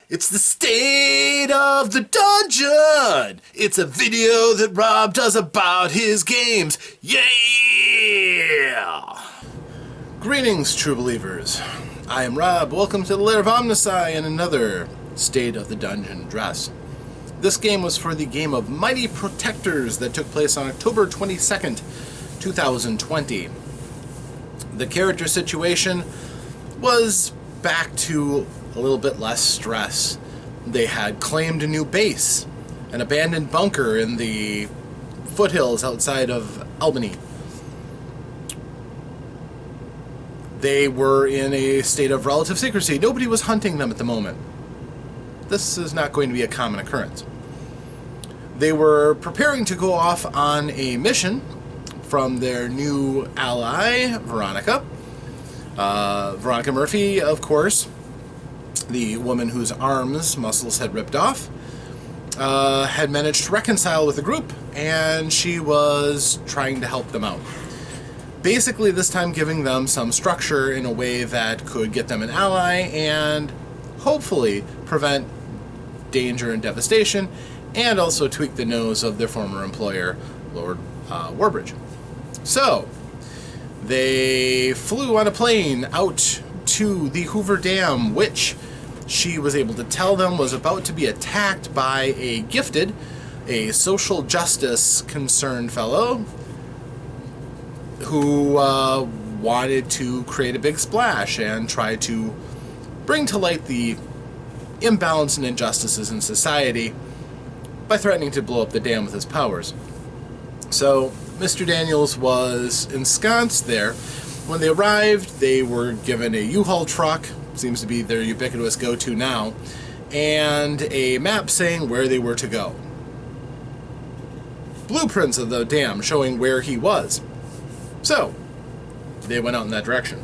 It's the state of the dungeon! It's a video that Rob does about his games. Yeah! Greetings, true believers. I am Rob. Welcome to the lair of OmnusI and another State of the Dungeon dress. This game was for the game of Mighty Protectors that took place on October 22nd, 2020. The character situation was back to a little bit less stress. They had claimed a new base, an abandoned bunker in the foothills outside of Albany. They were in a state of relative secrecy. Nobody was hunting them at the moment. This is not going to be a common occurrence. They were preparing to go off on a mission from their new ally, Veronica. Veronica Murphy, of course, the woman whose muscles had ripped off, had managed to reconcile with the group, and she was trying to help them out. Basically, this time giving them some structure in a way that could get them an ally and hopefully prevent danger and devastation, and also tweak the nose of their former employer, Lord Warbridge. So, they flew on a plane out to the Hoover Dam, which she was able to tell them was about to be attacked by a gifted, a social justice concerned fellow who wanted to create a big splash and try to bring to light the imbalance and injustices in society by threatening to blow up the dam with his powers. So Mr. Daniels was ensconced there. When they arrived, they were given a U-Haul truck, seems to be their ubiquitous go-to now, and a map saying where they were to go. Blueprints of the dam showing where he was. So, they went out in that direction.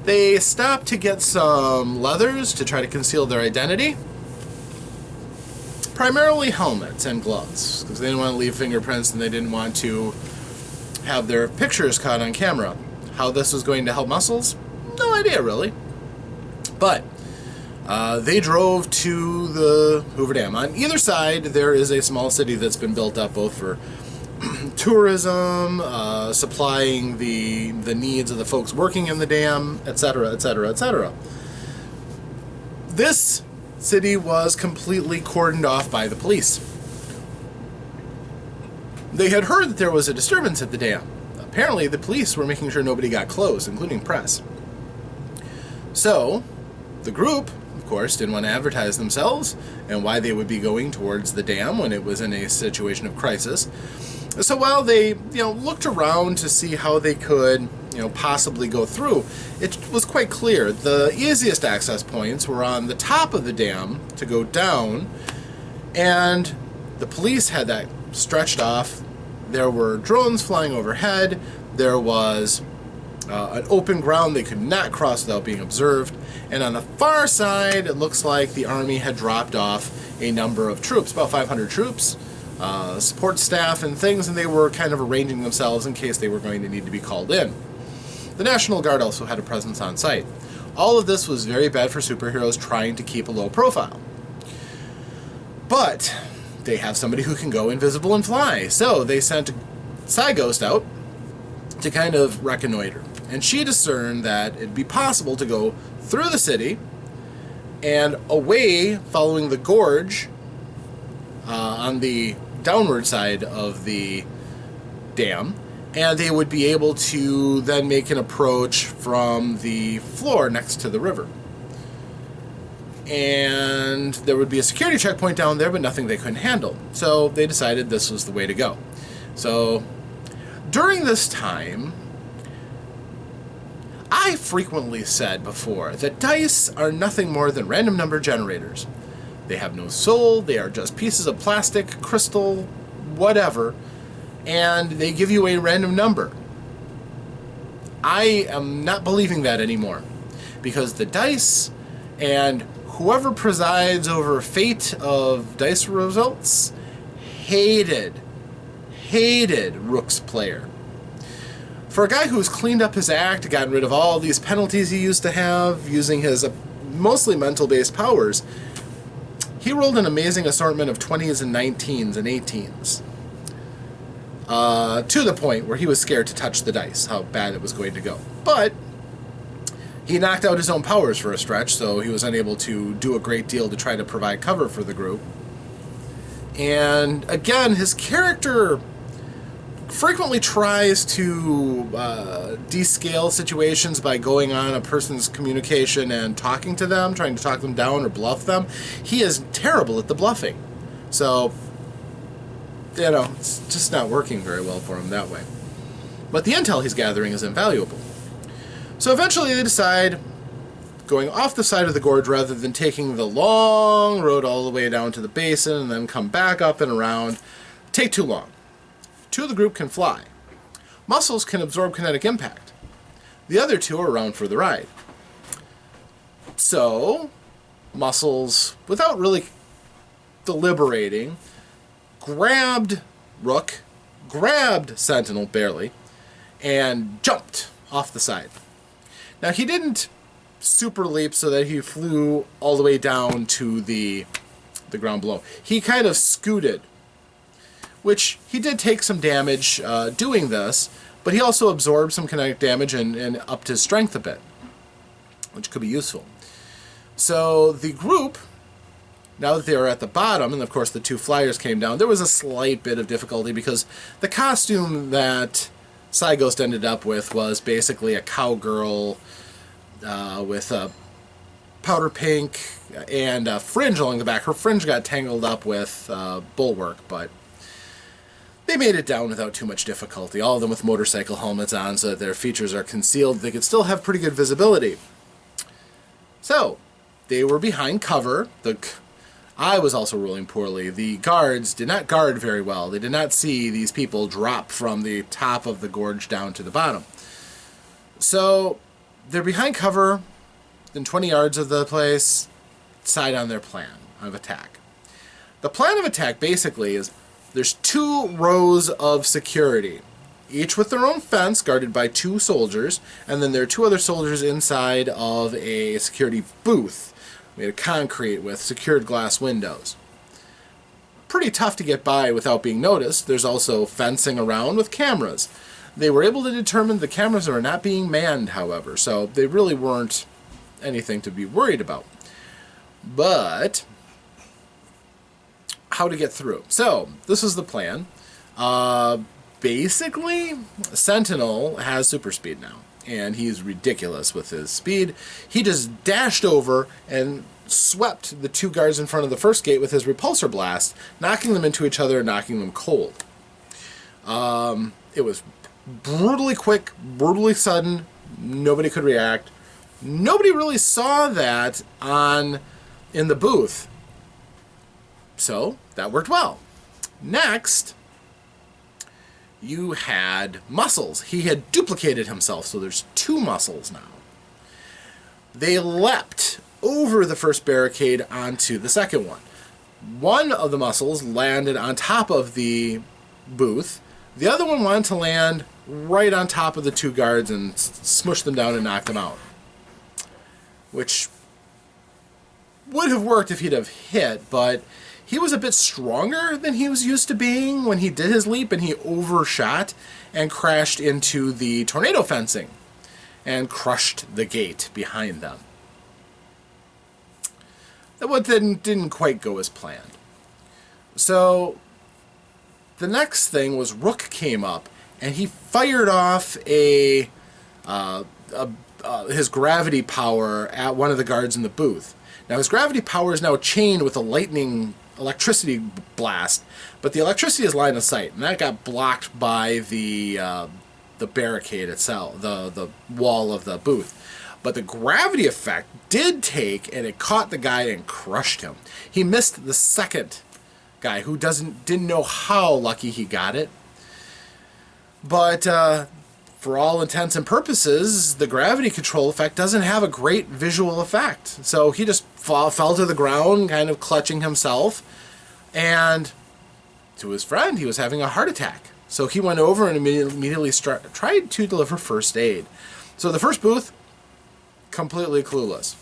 They stopped to get some leathers to try to conceal their identity. Primarily helmets and gloves, because they didn't want to leave fingerprints and they didn't want to have their pictures caught on camera. How this was going to help muscles? No idea, really. But they drove to the Hoover Dam. On either side, there is a small city that's been built up both for tourism, supplying the needs of the folks working in the dam, etc., etc., etc. This city was completely cordoned off by the police. They had heard that there was a disturbance at the dam. Apparently, the police were making sure nobody got close, including press. So, the group, of course, didn't want to advertise themselves and why they would be going towards the dam when it was in a situation of crisis. So while they, looked around to see how they could, possibly go through, it was quite clear the easiest access points were on the top of the dam to go down, and the police had that stretched off. There were drones flying overhead. There was an open ground they could not cross without being observed. And on the far side, it looks like the army had dropped off a number of troops, about 500 troops, support staff and things, and they were kind of arranging themselves in case they were going to need to be called in. The National Guard also had a presence on site. All of this was very bad for superheroes trying to keep a low profile. But they have somebody who can go invisible and fly, so they sent Ghost out to kind of reconnoiter. And she discerned that it'd be possible to go through the city and away, following the gorge on the downward side of the dam, and they would be able to then make an approach from the floor next to the river. And there would be a security checkpoint down there, but nothing they couldn't handle. So they decided this was the way to go. So during this time, I frequently said before that dice are nothing more than random number generators. They have no soul, they are just pieces of plastic, crystal, whatever, and they give you a random number. I am not believing that anymore, because the dice and whoever presides over fate of dice results hated Rook's player. For a guy who's cleaned up his act, gotten rid of all these penalties he used to have, using his mostly mental-based powers, He rolled an amazing assortment of 20s and 19s and 18s. To the point where he was scared to touch the dice, how bad it was going to go. But he knocked out his own powers for a stretch, so he was unable to do a great deal to try to provide cover for the group. And again, his character frequently tries to descale situations by going on a person's communication and talking to them, trying to talk them down or bluff them. He is terrible at the bluffing. So, you know, it's just not working very well for him that way. But the intel he's gathering is invaluable. So eventually they decide, going off the side of the gorge rather than taking the long road all the way down to the basin and then come back up and around, take too long. Two of the group can fly. Muscles can absorb kinetic impact. The other two are around for the ride. So, Muscles, without really deliberating, grabbed Rook, grabbed Sentinel, barely, and jumped off the side. Now, he didn't super leap so that he flew all the way down to the ground below. He kind of scooted, which he did take some damage doing this, but he also absorbed some kinetic damage and upped his strength a bit, which could be useful. So the group, now that they were at the bottom, and of course the two flyers came down, there was a slight bit of difficulty because the costume that Ghost ended up with was basically a cowgirl with a powder pink and a fringe along the back. Her fringe got tangled up with bulwark, but they made it down without too much difficulty. All of them with motorcycle helmets on so that their features are concealed. They could still have pretty good visibility. So, they were behind cover. I was also rolling poorly. The guards did not guard very well. They did not see these people drop from the top of the gorge down to the bottom. So, they're behind cover, within 20 yards of the place, decide on their plan of attack. The plan of attack basically is there's two rows of security, each with their own fence guarded by two soldiers, and then there are two other soldiers inside of a security booth made of concrete with secured glass windows. Pretty tough to get by without being noticed. There's also fencing around with cameras. They were able to determine the cameras are not being manned, however, so they really weren't anything to be worried about. But how to get through. So, this is the plan. Basically, Sentinel has super speed now, and he's ridiculous with his speed. He just dashed over and swept the two guards in front of the first gate with his repulsor blast, knocking them into each other and knocking them cold. It was brutally quick, brutally sudden. Nobody could react. Nobody really saw that in the booth. So, that worked well. Next, you had Muscles. He had duplicated himself, so there's two Muscles now. They leapt over the first barricade onto the second one. One of the Muscles landed on top of the booth. The other one wanted to land right on top of the two guards and smush them down and knock them out. Which would have worked if he'd have hit, but he was a bit stronger than he was used to being when he did his leap, and he overshot and crashed into the tornado fencing and crushed the gate behind them. That didn't quite go as planned. So the next thing was Rook came up and he fired off his gravity power at one of the guards in the booth. Now his gravity power is now chained with a lightning electricity blast, but the electricity is line of sight, and that got blocked by the barricade itself, the wall of the booth. But the gravity effect did take, and it caught the guy and crushed him. He missed the second guy who didn't know how lucky he got it. But for all intents and purposes, the gravity control effect doesn't have a great visual effect. So he just fell to the ground, kind of clutching himself, and to his friend, he was having a heart attack. So he went over and immediately tried to deliver first aid. So the first booth, completely clueless.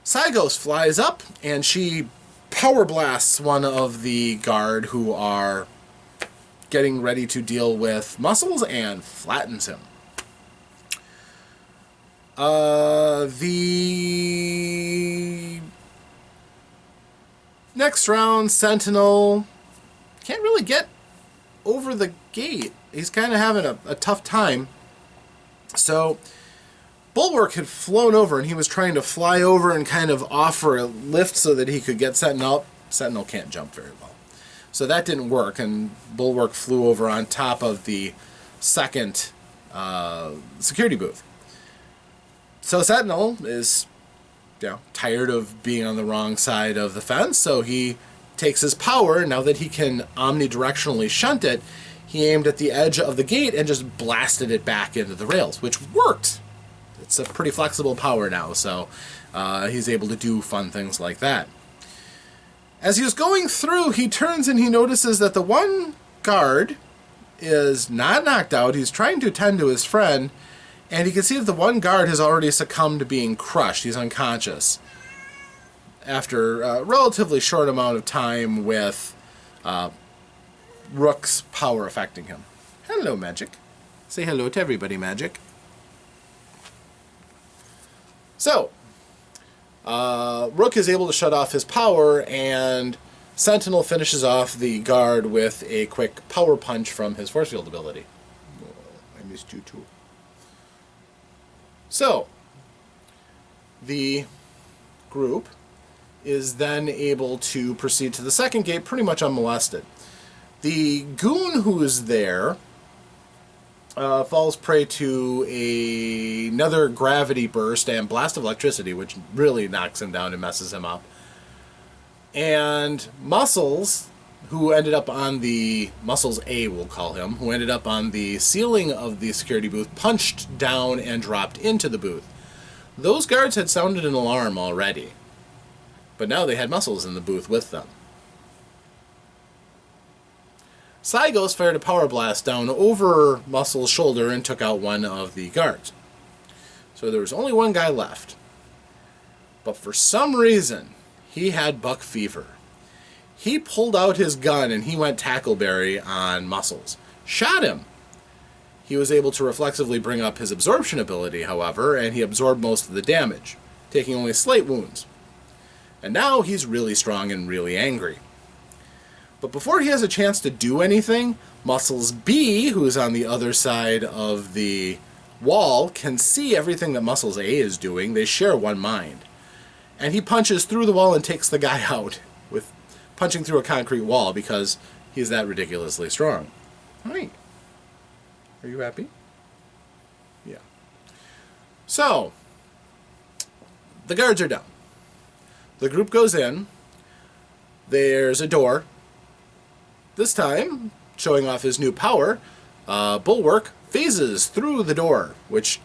Cygos flies up, and she power blasts one of the guard who are getting ready to deal with Muscles and flattens him. The next round, Sentinel can't really get over the gate. He's kind of having a tough time. So Bulwark had flown over, and he was trying to fly over and kind of offer a lift so that he could get Sentinel up. Sentinel can't jump very well. So that didn't work, and Bulwark flew over on top of the second security booth. So Sentinel is, tired of being on the wrong side of the fence, so he takes his power, and now that he can omnidirectionally shunt it, he aimed at the edge of the gate and just blasted it back into the rails, which worked. It's a pretty flexible power now, so he's able to do fun things like that. As he was going through, he turns and he notices that the one guard is not knocked out. He's trying to attend to his friend, and he can see that the one guard has already succumbed to being crushed. He's unconscious after a relatively short amount of time with Rook's power affecting him. Hello, Magic. Say hello to everybody, Magic. So, Rook is able to shut off his power, and Sentinel finishes off the guard with a quick power punch from his force field ability. Oh, I missed you too. So, the group is then able to proceed to the second gate pretty much unmolested. The goon who is there falls prey to another gravity burst and blast of electricity, which really knocks him down and messes him up. And Muscles, who ended up on the, Muscles A we'll call him, who ended up on the ceiling of the security booth, punched down and dropped into the booth. Those guards had sounded an alarm already, but now they had Muscles in the booth with them. Cygos fired a power blast down over Muscles' shoulder and took out one of the guards. So there was only one guy left. But for some reason, he had buck fever. He pulled out his gun and he went tackleberry on Muscles. Shot him. He was able to reflexively bring up his absorption ability, however, and he absorbed most of the damage, taking only slight wounds. And now he's really strong and really angry. But before he has a chance to do anything, Muscles B, who's on the other side of the wall, can see everything that Muscles A is doing. They share one mind. And he punches through the wall and takes the guy out with punching through a concrete wall because he's that ridiculously strong. Hi. Are you happy? Yeah. So, the guards are down. The group goes in. There's a door. This time, showing off his new power, Bulwark phases through the door, which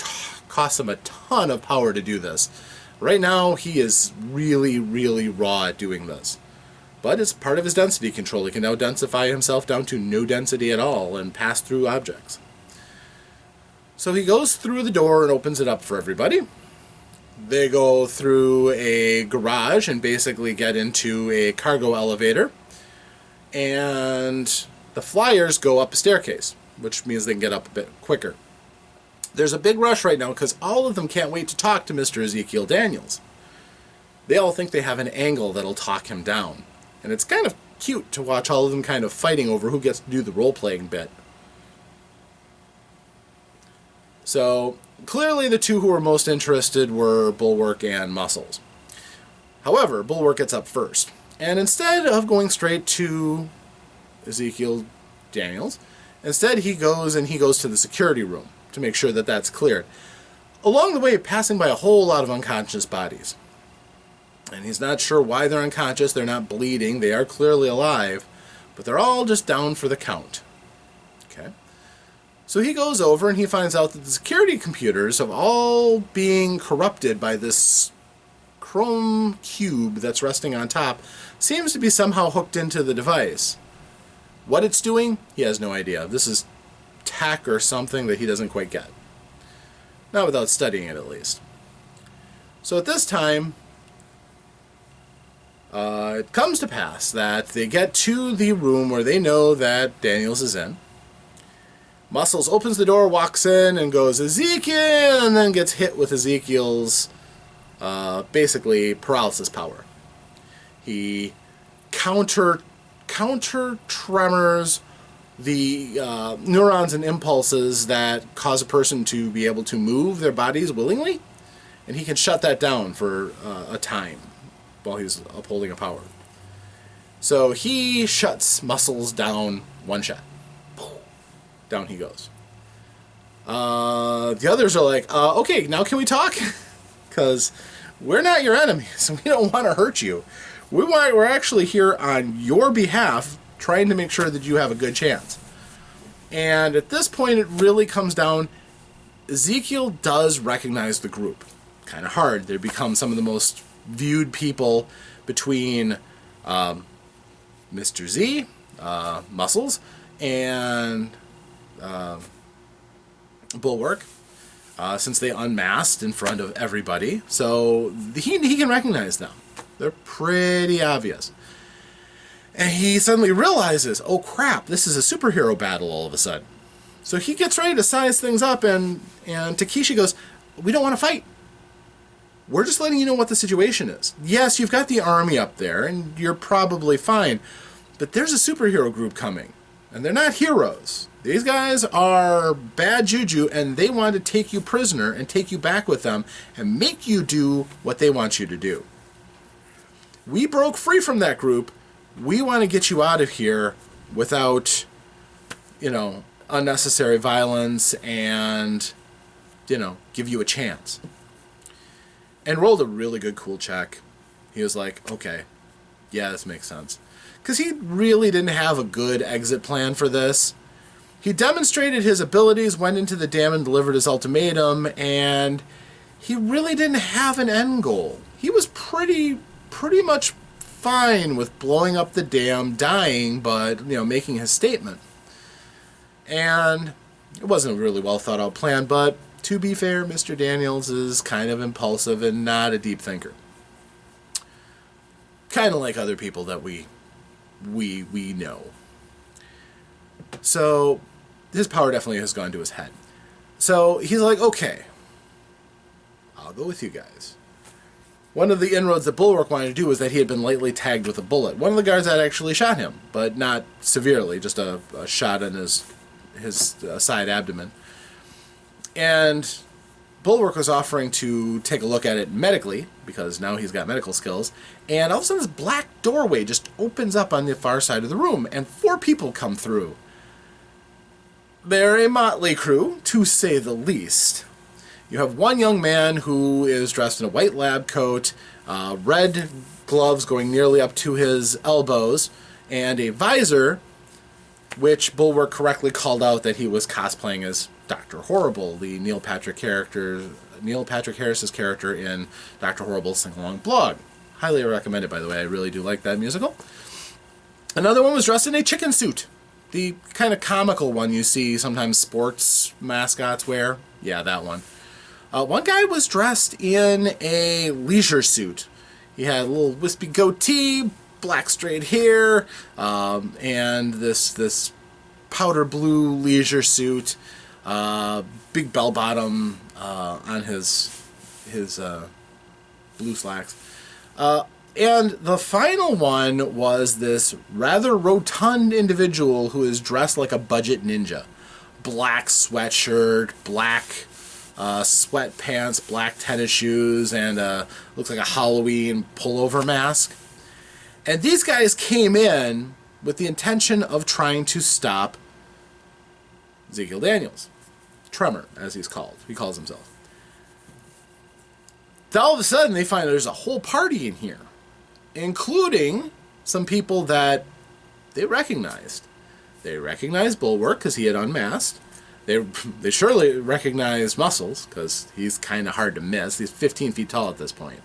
costs him a ton of power to do this. Right now, he is really, really raw at doing this. But it's part of his density control. He can now densify himself down to no density at all and pass through objects. So he goes through the door and opens it up for everybody. They go through a garage and basically get into a cargo elevator. And the flyers go up a staircase, which means they can get up a bit quicker. There's a big rush right now because all of them can't wait to talk to Mr. Ezekiel Daniels. They all think they have an angle that'll talk him down. And it's kind of cute to watch all of them kind of fighting over who gets to do the role-playing bit. So, clearly the two who were most interested were Bulwark and Muscles. However, Bulwark gets up first. And instead of going straight to Ezekiel Daniels, instead he goes to the security room to make sure that that's cleared. Along the way, passing by a whole lot of unconscious bodies. And he's not sure why they're unconscious. They're not bleeding. They are clearly alive. But they're all just down for the count. Okay. So he goes over and he finds out that the security computers are all being corrupted by this chrome cube that's resting on top. Seems to be somehow hooked into the device. What it's doing, he has no idea. This is tech or something that he doesn't quite get. Not without studying it, at least. So at this time, It comes to pass that they get to the room where they know that Daniels is in. Muscles opens the door, walks in, and goes, Ezekiel! And then gets hit with Ezekiel's, basically, paralysis power. He counter tremors the neurons and impulses that cause a person to be able to move their bodies willingly, and he can shut that down for a time while he's upholding a power. So he shuts Muscles down one shot. Down he goes. The others are like, okay, now can we talk? Because we're not your enemies. We don't want to hurt you. We're actually here on your behalf, trying to make sure that you have a good chance. And at this point, it really comes down, Ezekiel does recognize the group. Kind of hard. They become some of the most viewed people between Mr. Z, Muscles, and Bulwark, since they unmasked in front of everybody. So he can recognize them. They're pretty obvious. And he suddenly realizes, oh crap, this is a superhero battle all of a sudden. So he gets ready to size things up, and Takeshi goes, we don't want to fight. We're just letting you know what the situation is. Yes, you've got the army up there, and you're probably fine. But there's a superhero group coming, and they're not heroes. These guys are bad juju, and they want to take you prisoner and take you back with them and make you do what they want you to do. We broke free from that group. We want to get you out of here without, unnecessary violence and, give you a chance. And rolled a really good cool check. He was like, okay, yeah, this makes sense. Because he really didn't have a good exit plan for this. He demonstrated his abilities, went into the dam and delivered his ultimatum, and he really didn't have an end goal. He was pretty much fine with blowing up the dam, dying, but, making his statement. And it wasn't a really well thought out plan, but to be fair, Mr. Daniels is kind of impulsive and not a deep thinker. Kind of like other people that we know. So his power definitely has gone to his head. So he's like, okay, I'll go with you guys. One of the inroads that Bulwark wanted to do was that he had been lately tagged with a bullet. One of the guards had actually shot him, but not severely, just a shot in his side abdomen. And Bulwark was offering to take a look at it medically, because now he's got medical skills, and all of a sudden this black doorway just opens up on the far side of the room, and 4 people come through. They're a motley crew, to say the least. You have one young man who is dressed in a white lab coat, red gloves going nearly up to his elbows, and a visor, which Bulwark correctly called out that he was cosplaying as Dr. Horrible, the Neil Patrick Harris's character in Dr. Horrible's Sing-Along blog. Highly recommended, by the way. I really do like that musical. Another one was dressed in a chicken suit. The kind of comical one you see sometimes sports mascots wear. Yeah, that one. One guy was dressed in a leisure suit. He had a little wispy goatee, black straight hair, and this powder blue leisure suit, big bell bottom on his blue slacks. And the final one was this rather rotund individual who is dressed like a budget ninja. Black sweatshirt, black sweatpants, black tennis shoes, and looks like a Halloween pullover mask. And these guys came in with the intention of trying to stop Ezekiel Daniels. Tremor, as he's called. He calls himself. Then all of a sudden, they find there's a whole party in here, including some people that they recognized. They recognized Bulwark because he had unmasked. They surely recognized Muscles because he's kind of hard to miss. He's 15 feet tall at this point.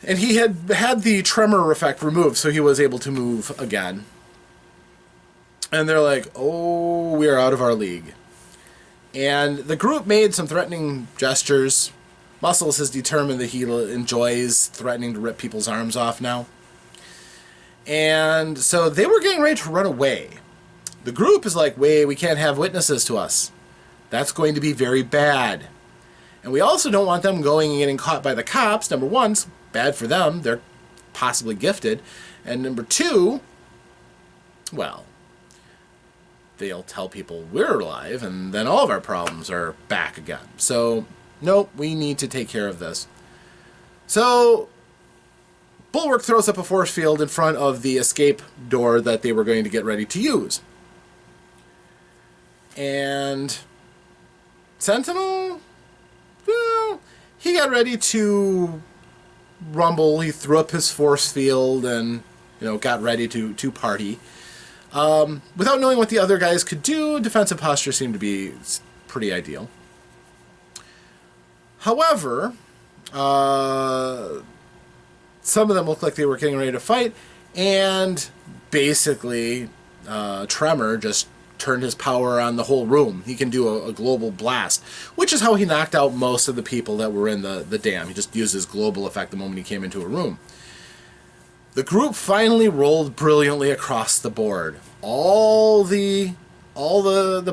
And he had the tremor effect removed, so he was able to move again. And they're like, oh, we are out of our league. And the group made some threatening gestures. Muscles has determined that he enjoys threatening to rip people's arms off now. And so they were getting ready to run away. The group is like, wait, we can't have witnesses to us. That's going to be very bad. And we also don't want them going and getting caught by the cops. Number one, it's bad for them. They're possibly gifted. And number two, well, they'll tell people we're alive, and then all of our problems are back again. So, nope, we need to take care of this. So, Bulwark throws up a force field in front of the escape door that they were going to get ready to use. And Sentinel, well, he got ready to rumble. He threw up his force field and, got ready to party. Without knowing what the other guys could do, defensive posture seemed to be pretty ideal. However, some of them looked like they were getting ready to fight, and basically, Tremor just turned his power on the whole room. He can do a global blast, which is how he knocked out most of the people that were in the dam. He just used his global effect the moment he came into a room. The group finally rolled brilliantly across the board. All the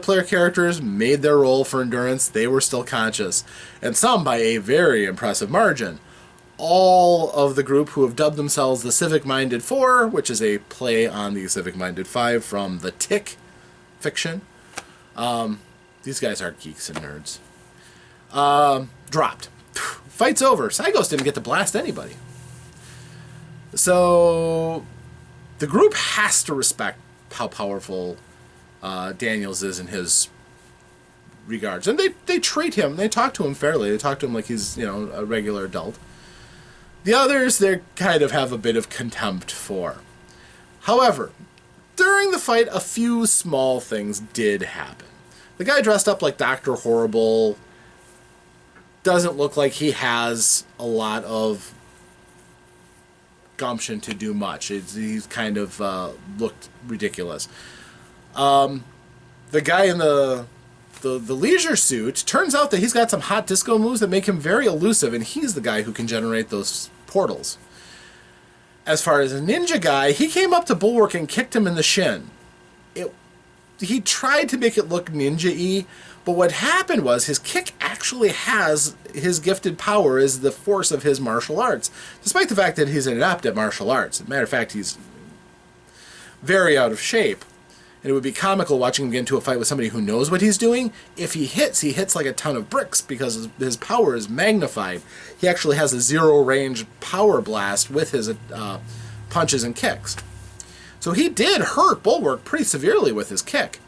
player characters made their roll for endurance. They were still conscious, and some by a very impressive margin. All of the group who have dubbed themselves the Civic-Minded 4, which is a play on the Civic-Minded 5 from the Tick fiction. These guys are geeks and nerds. Dropped. Fight's over. Cygos didn't get to blast anybody. So the group has to respect how powerful Daniels is in his regards. And they treat him, they talk to him fairly. They talk to him like he's, a regular adult. The others, they kind of have a bit of contempt for. However, during the fight, a few small things did happen. The guy dressed up like Dr. Horrible doesn't look like he has a lot of gumption to do much. He's kind of looked ridiculous. The guy in the leisure suit, turns out that he's got some hot disco moves that make him very elusive, and he's the guy who can generate those portals. As far as a ninja guy, he came up to Bulwark and kicked him in the shin. He tried to make it look ninja-y, but what happened was his kick actually has his gifted power as the force of his martial arts, despite the fact that he's an adept at martial arts. As a matter of fact, he's very out of shape. And it would be comical watching him get into a fight with somebody who knows what he's doing. If he hits like a ton of bricks because his power is magnified. He actually has a zero-range power blast with his punches and kicks. So he did hurt Bulwark pretty severely with his kick.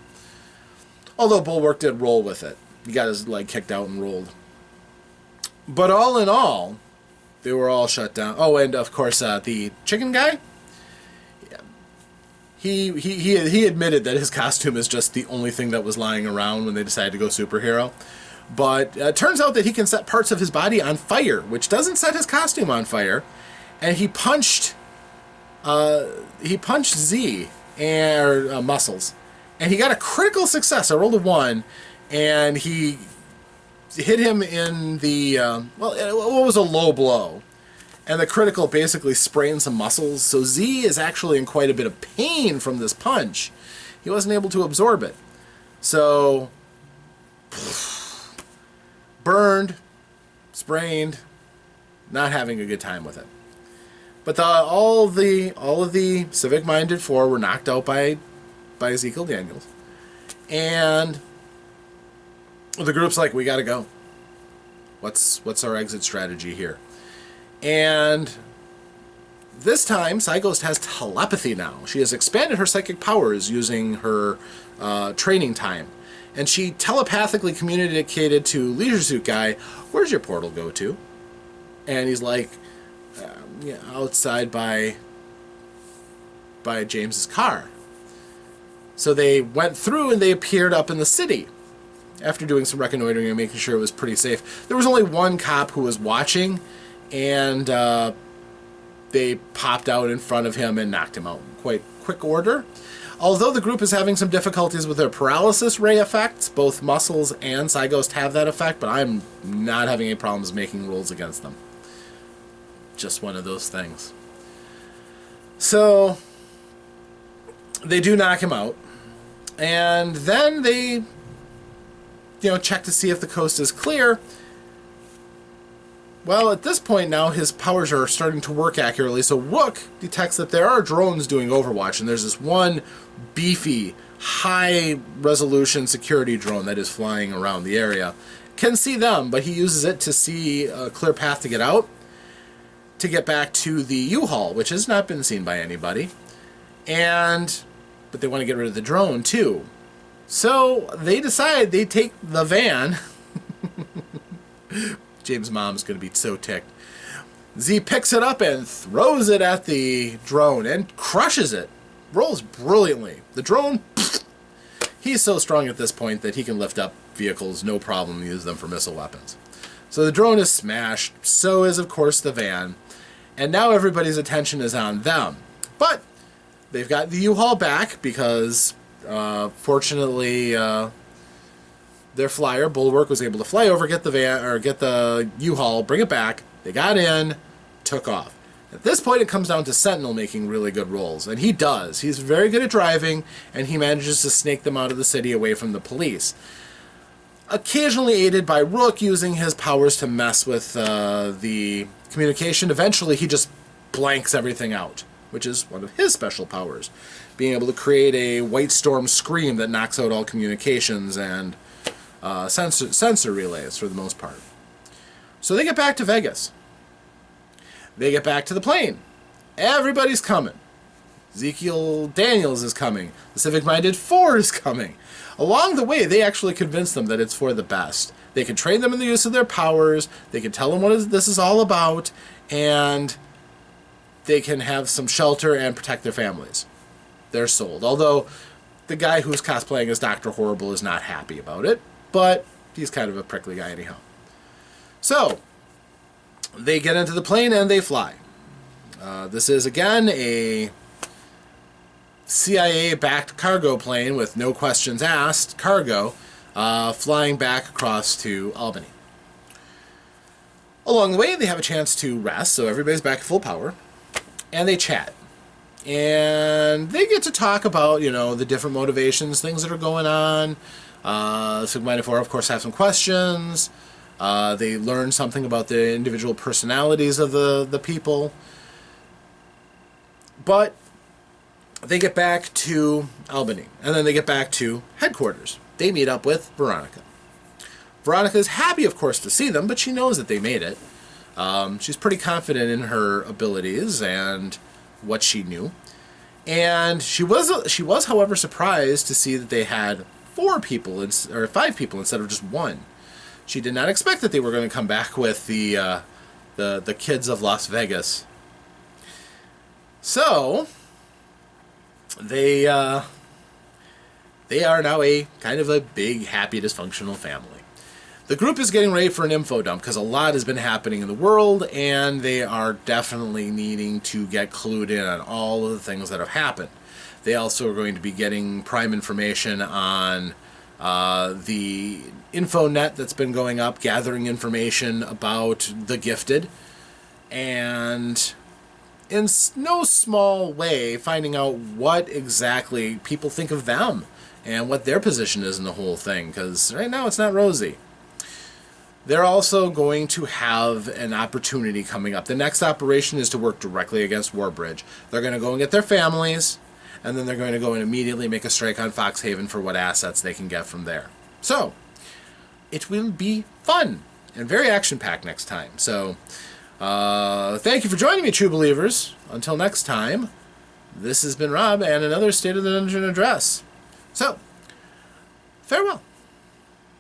Although Bulwark did roll with it. He got his leg kicked out and rolled. But all in all, they were all shut down. Oh, and of course, the chicken guy? He admitted that his costume is just the only thing that was lying around when they decided to go superhero. But it turns out that he can set parts of his body on fire, which doesn't set his costume on fire. And he punched Z, or Muscles. And he got a critical success. I rolled a 1, and he hit him in the, what was a low blow. And the critical basically sprained some muscles, so Z is actually in quite a bit of pain from this punch. He wasn't able to absorb it. So, burned, sprained, not having a good time with it. But all of the Civic-Minded 4 were knocked out by Ezekiel Daniels. And the group's like, we gotta go. What's our exit strategy here? And this time, Cygos has telepathy now. She has expanded her psychic powers using her training time. And she telepathically communicated to Leisure Suit Guy, where's your portal go to? And he's like, outside by James's car. So they went through and they appeared up in the city. After doing some reconnoitering and making sure it was pretty safe. There was only one cop who was watching, and they popped out in front of him and knocked him out quite quick order. Although the group is having some difficulties with their paralysis ray effects, both Muscles and Psyghost have that effect, but I'm not having any problems making rolls against them. Just one of those things. So they do knock him out, and then they, check to see if the coast is clear. Well, at this point now, his powers are starting to work accurately, so Rook detects that there are drones doing Overwatch, and there's this one beefy, high-resolution security drone that is flying around the area. Can see them, but he uses it to see a clear path to get out, to get back to the U-Haul, which has not been seen by anybody. But they want to get rid of the drone, too. So they decide they take the van. James' mom's going to be so ticked. Z picks it up and throws it at the drone and crushes it. Rolls brilliantly. The drone, he's so strong at this point that he can lift up vehicles, no problem, and use them for missile weapons. So the drone is smashed. So is, of course, the van. And now everybody's attention is on them. But they've got the U-Haul back because, fortunately, their flyer, Bulwark, was able to fly over, get the van, or get the U-Haul, bring it back. They got in, took off. At this point, it comes down to Sentinel making really good rolls, and he does. He's very good at driving, and he manages to snake them out of the city away from the police. Occasionally aided by Rook using his powers to mess with the communication. Eventually, he just blanks everything out, which is one of his special powers. Being able to create a white storm scream that knocks out all communications and sensor relays for the most part. So they get back to Vegas. They get back to the plane. Everybody's coming. Ezekiel Daniels is coming. The Civic-Minded 4 is coming. Along the way, they actually convince them that it's for the best. They can train them in the use of their powers. They can tell them what this is all about. And they can have some shelter and protect their families. They're sold. Although the guy who's cosplaying as Dr. Horrible is not happy about it. But he's kind of a prickly guy anyhow. So they get into the plane and they fly. This is, again, a CIA-backed cargo plane with no questions asked, cargo, flying back across to Albany. Along the way, they have a chance to rest, so everybody's back at full power, and they chat. And they get to talk about, the different motivations, things that are going on. Civic-Minded 4, of course, have some questions. They learn something about the individual personalities of the people. But they get back to Albany, and then they get back to headquarters. They meet up with Veronica. Veronica is happy, of course, to see them, but she knows that they made it. She's pretty confident in her abilities and what she knew. And she was, however, surprised to see that they had 5 people instead of just 1. She did not expect that they were going to come back with the kids of Las Vegas. So they are now a kind of a big, happy, dysfunctional family. The group is getting ready for an info dump because a lot has been happening in the world, and they are definitely needing to get clued in on all of the things that have happened. They also are going to be getting prime information on the info net that's been going up, gathering information about the Gifted, and in no small way finding out what exactly people think of them and what their position is in the whole thing, because right now it's not rosy. They're also going to have an opportunity coming up. The next operation is to work directly against Warbridge. They're going to go and get their families, and then they're going to go and immediately make a strike on Foxhaven for what assets they can get from there. So, it will be fun and very action-packed next time. So, thank you for joining me, True Believers. Until next time, this has been Rob and another State of the Dungeon address. So, farewell.